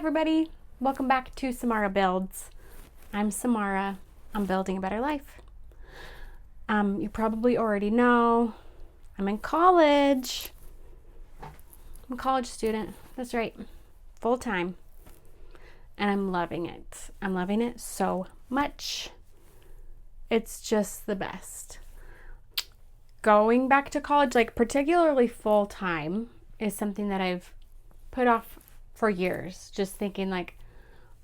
everybody, welcome back to Samara Builds. I'm Samara. I'm building a better life. You probably already know I'm in college. I'm a college student. That's right, full time. And I'm loving it. I'm loving it so much. It's just the best. Going back to college, like particularly full time, is something that I've put off for years, just thinking like,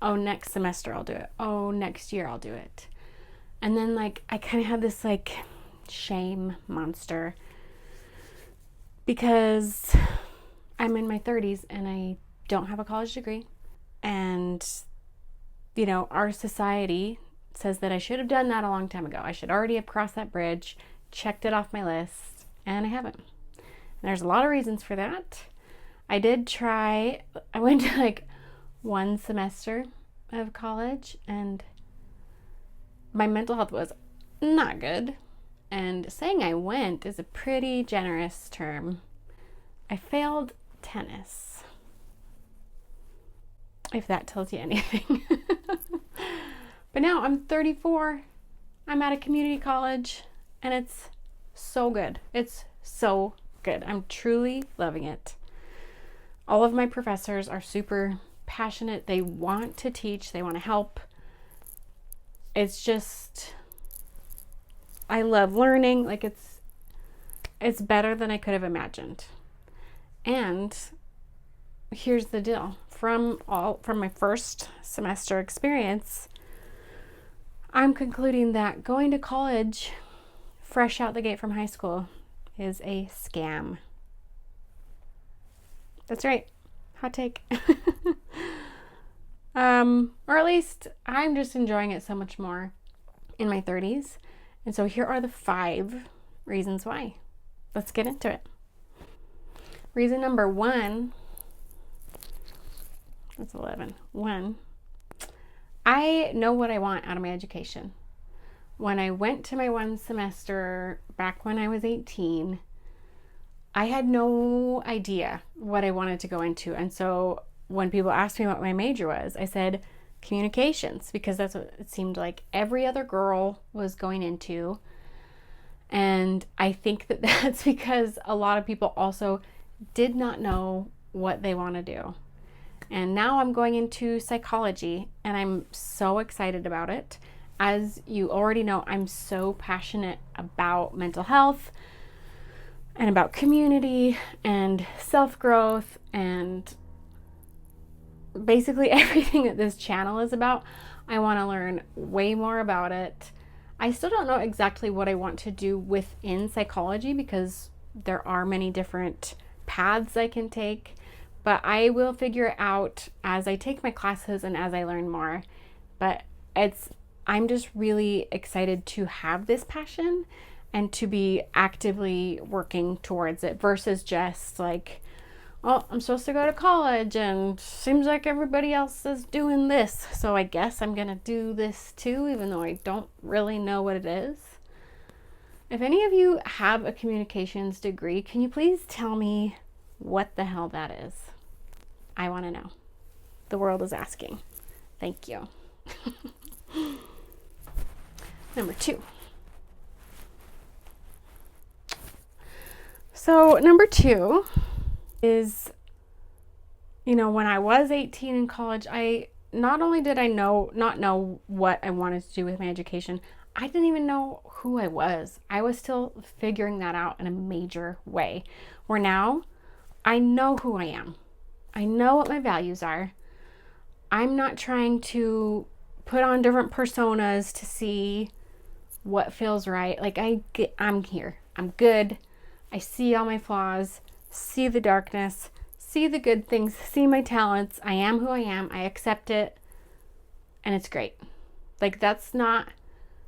oh, next semester I'll do it. Oh, next year I'll do it. And then like I kind of had this like shame monster because I'm in my 30s and I don't have a college degree. And, you know, our society says that I should have done that a long time ago. I should already have crossed that bridge, checked it off my list, and I haven't. And there's a lot of reasons for that. I went to like one semester of college and my mental health was not good. And saying I went is a pretty generous term. I failed tennis, if that tells you anything. But now I'm 34. I'm at a community college and it's so good. It's so good. I'm truly loving it. All of my professors are super passionate. They want to teach. They want to help. It's just, I love learning. Like it's better than I could have imagined. And here's the deal. From my first semester experience, I'm concluding that going to college fresh out the gate from high school is a scam. That's right. Hot take. Or at least I'm just enjoying it so much more in my 30s. And so here are the 5 reasons why. Let's get into it. Reason number 1, that's 11. 1, I know what I want out of my education. When I went to my one semester back when I was 18, I had no idea what I wanted to go into. And so when people asked me what my major was, I said communications, because that's what it seemed like every other girl was going into. And I think that that's because a lot of people also did not know what they want to do. And now I'm going into psychology and I'm so excited about it. As you already know, I'm so passionate about mental health and about community and self-growth and basically everything that this channel is about. I want to learn way more about it. I still don't know exactly what I want to do within psychology because there are many different paths I can take, but I will figure it out as I take my classes and as I learn more. But I'm just really excited to have this passion and to be actively working towards it versus just like, oh, I'm supposed to go to college and seems like everybody else is doing this, so I guess I'm gonna do this too, even though I don't really know what it is. If any of you have a communications degree, can you please tell me what the hell that is? I want to know. The world is asking. Thank you. Number 2. So number 2 is, you know, when I was 18 in college, I not only did I not know what I wanted to do with my education, I didn't even know who I was. I was still figuring that out in a major way. Where now I know who I am. I know what my values are. I'm not trying to put on different personas to see what feels right. Like I'm here. I'm good. I see all my flaws, see the darkness, see the good things, see my talents. I am who I am. I accept it. And it's great. Like that's not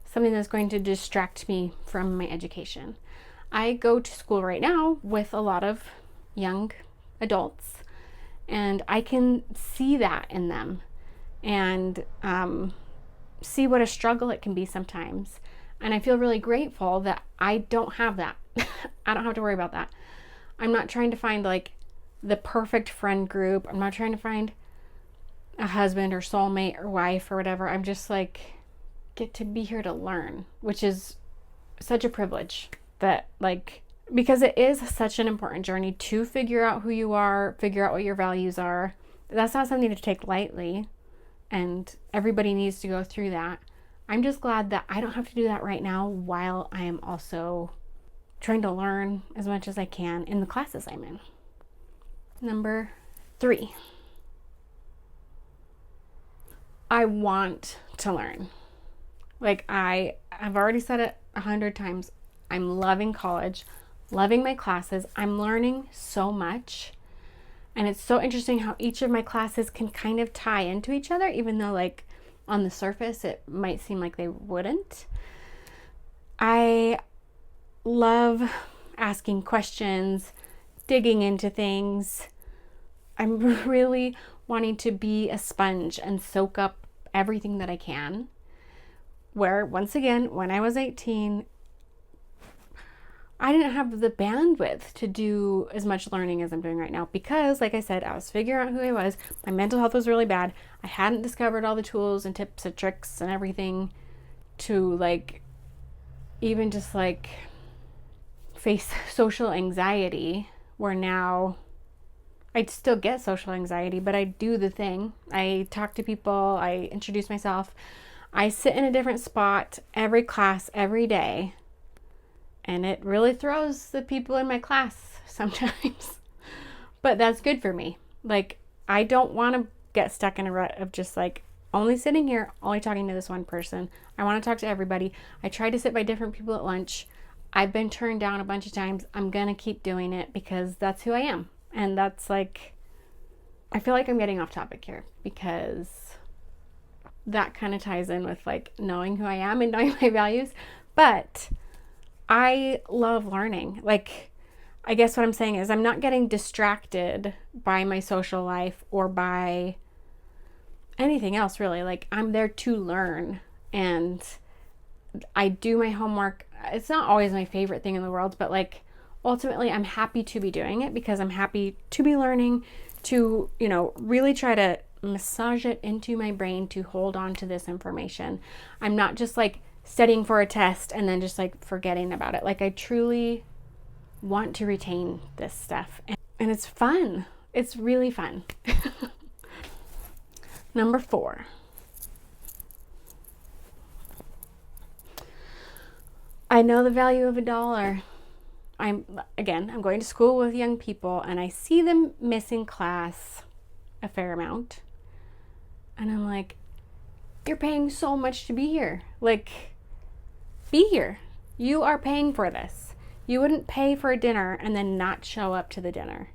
something that's going to distract me from my education. I go to school right now with a lot of young adults and I can see that in them and see what a struggle it can be sometimes. And I feel really grateful that I don't have that. I don't have to worry about that. I'm not trying to find like the perfect friend group. I'm not trying to find a husband or soulmate or wife or whatever. I'm just like, get to be here to learn, which is such a privilege that, like, because it is such an important journey to figure out who you are, figure out what your values are. That's not something to take lightly, and everybody needs to go through that. I'm just glad that I don't have to do that right now while I am also trying to learn as much as I can in the classes I'm in. Number 3, I want to learn. Like, I've already said it 100 times. I'm loving college, loving my classes. I'm learning so much. And it's so interesting how each of my classes can kind of tie into each other, even though, like, on the surface, it might seem like they wouldn't. I love asking questions, digging into things. I'm really wanting to be a sponge and soak up everything that I can. Where, once again, when I was 18, I didn't have the bandwidth to do as much learning as I'm doing right now because, like I said, I was figuring out who I was. My mental health was really bad. I hadn't discovered all the tools and tips and tricks and everything to, like, even just, like, face social anxiety, where now I still get social anxiety, but I do the thing. I talk to people, I introduce myself, I sit in a different spot every class, every day. And it really throws the people in my class sometimes. But that's good for me. Like, I don't want to get stuck in a rut of just, like, only sitting here, only talking to this one person. I want to talk to everybody. I try to sit by different people at lunch. I've been turned down a bunch of times. I'm going to keep doing it because that's who I am. And that's, like, I feel like I'm getting off topic here because that kind of ties in with, like, knowing who I am and knowing my values. But I love learning. Like, I guess what I'm saying is I'm not getting distracted by my social life or by anything else, really. Like, I'm there to learn, and I do my homework. It's not always my favorite thing in the world, but, like, ultimately I'm happy to be doing it because I'm happy to be learning, to, you know, really try to massage it into my brain to hold on to this information. I'm not just, like, studying for a test and then just, like, forgetting about it. Like, I truly want to retain this stuff, and it's fun. It's really fun. Number 4, I know the value of $1. I'm going to school with young people, and I see them missing class a fair amount, and I'm like, you're paying so much to be here. Like, be here. You are paying for this. You wouldn't pay for a dinner and then not show up to the dinner.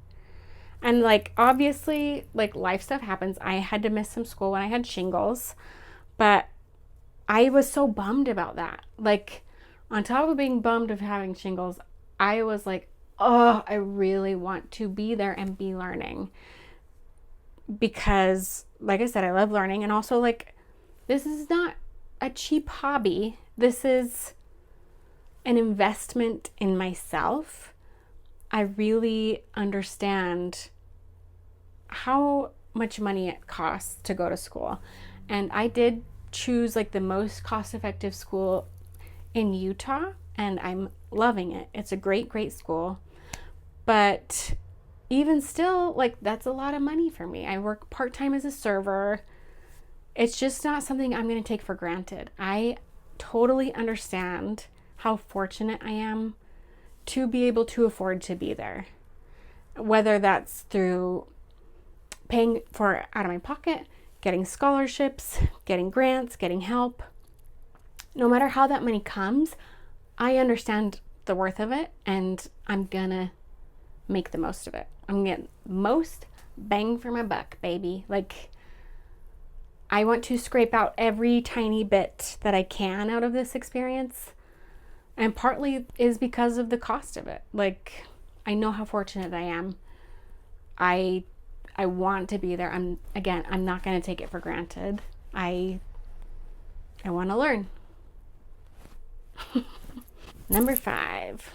And, like, obviously, like, life stuff happens. I had to miss some school when I had shingles, but I was so bummed about that. Like, on top of being bummed of having shingles, I was like, oh, I really want to be there and be learning. Because, like I said, I love learning. And also, like, this is not a cheap hobby. This is an investment in myself. I really understand how much money it costs to go to school. And I did choose, like, the most cost-effective school in Utah, and I'm loving it. It's a great, great school. But even still, like, that's a lot of money for me. I work part-time as a server. It's just not something I'm going to take for granted. I totally understand how fortunate I am to be able to afford to be there. Whether that's through paying for it out of my pocket, getting scholarships, getting grants, getting help. No matter how that money comes, I understand the worth of it, and I'm gonna make the most of it. I'm gonna get most bang for my buck, baby. Like, I want to scrape out every tiny bit that I can out of this experience. And partly is because of the cost of it. Like, I know how fortunate I am. I want to be there. I'm not going to take it for granted. I want to learn. Number 5.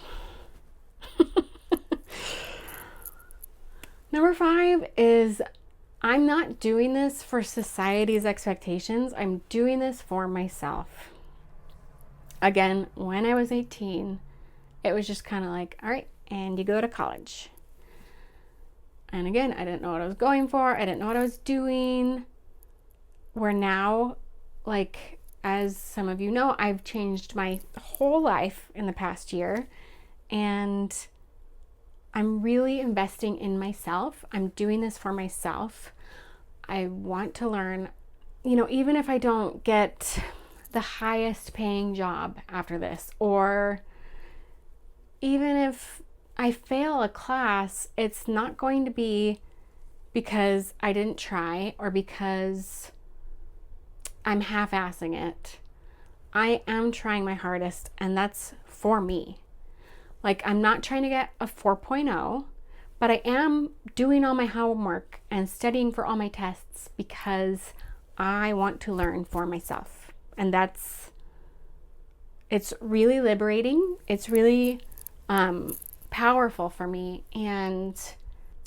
Number 5 is I'm not doing this for society's expectations. I'm doing this for myself. Again, when I was 18, it was just kind of like, all right, and you go to college. And again, I didn't know what I was going for. I didn't know what I was doing. Where now, like, as some of you know, I've changed my whole life in the past year. And I'm really investing in myself. I'm doing this for myself. I want to learn, even if I don't get the highest paying job after this, or even if I fail a class, it's not going to be because I didn't try or because I'm half-assing it. I am trying my hardest, and that's for me. Like, I'm not trying to get a 4.0, but I am doing all my homework and studying for all my tests because I want to learn for myself. And it's really liberating. It's really powerful for me. And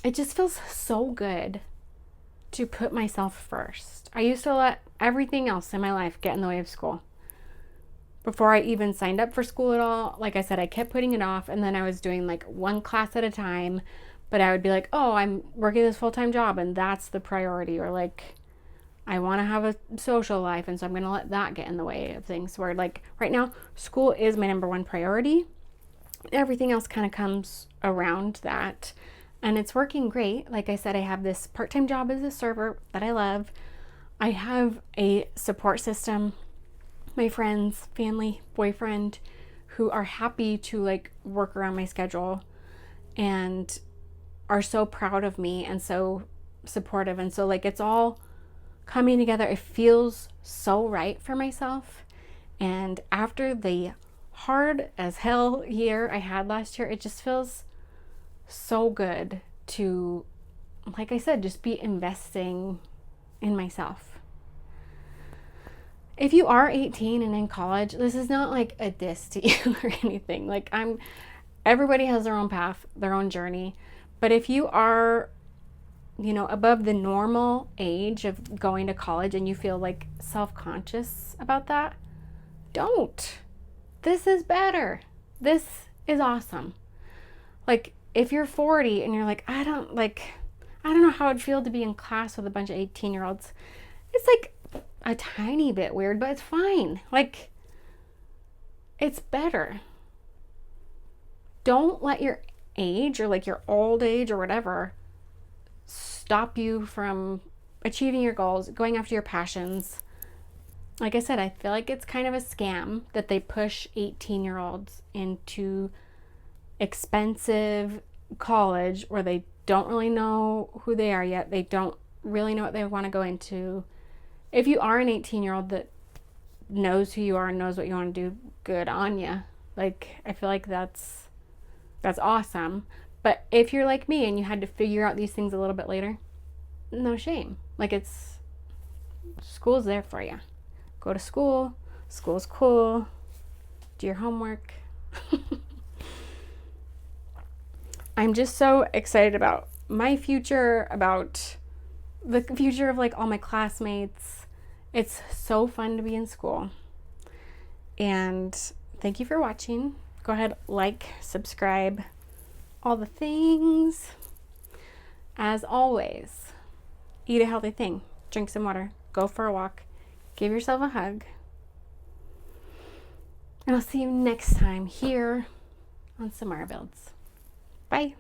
it just feels so good to put myself first. I used to let everything else in my life get in the way of school. Before I even signed up for school at all, like I said, I kept putting it off, and then I was doing like one class at a time, but I would be like, oh, I'm working this full-time job and that's the priority, or like I want to have a social life, and so I'm going to let that get in the way of things. Where like right now, school is my number one priority. Everything else kind of comes around that, and it's working great. Like I said, I have this part-time job as a server that I love. I have a support system, my friends, family, boyfriend, who are happy to like work around my schedule and are so proud of me and so supportive. And so like it's all coming together. It feels so right for myself. And after the hard as hell year I had last year, it just feels so good to, like I said, just be investing in myself. If you are 18 and in college, this is not like a diss to you or anything. Like everybody has their own path, their own journey. But if you are, above the normal age of going to college and you feel like self-conscious about that, don't. This is better. This is awesome. Like if you're 40 and you're like, I don't know how it'd feel to be in class with a bunch of 18-year-olds. It's like a tiny bit weird, but it's fine. Like, it's better. Don't let your age or like your old age or whatever stop you from achieving your goals, going after your passions. Like I said, I feel like it's kind of a scam that they push 18-year-olds into expensive college where they don't really know who they are yet. They don't really know what they want to go into. If you are an 18-year-old that knows who you are and knows what you want to do, good on you. Like, I feel like that's awesome. But if you're like me and you had to figure out these things a little bit later, no shame. Like, school's there for you. Go to school. School's cool. Do your homework. I'm just so excited about my future, about the future of like all my classmates. It's so fun to be in school. And thank you for watching. Go ahead, like, subscribe, all the things. As always, eat a healthy thing, drink some water, go for a walk, give yourself a hug. And I'll see you next time here on Samara Builds. Bye.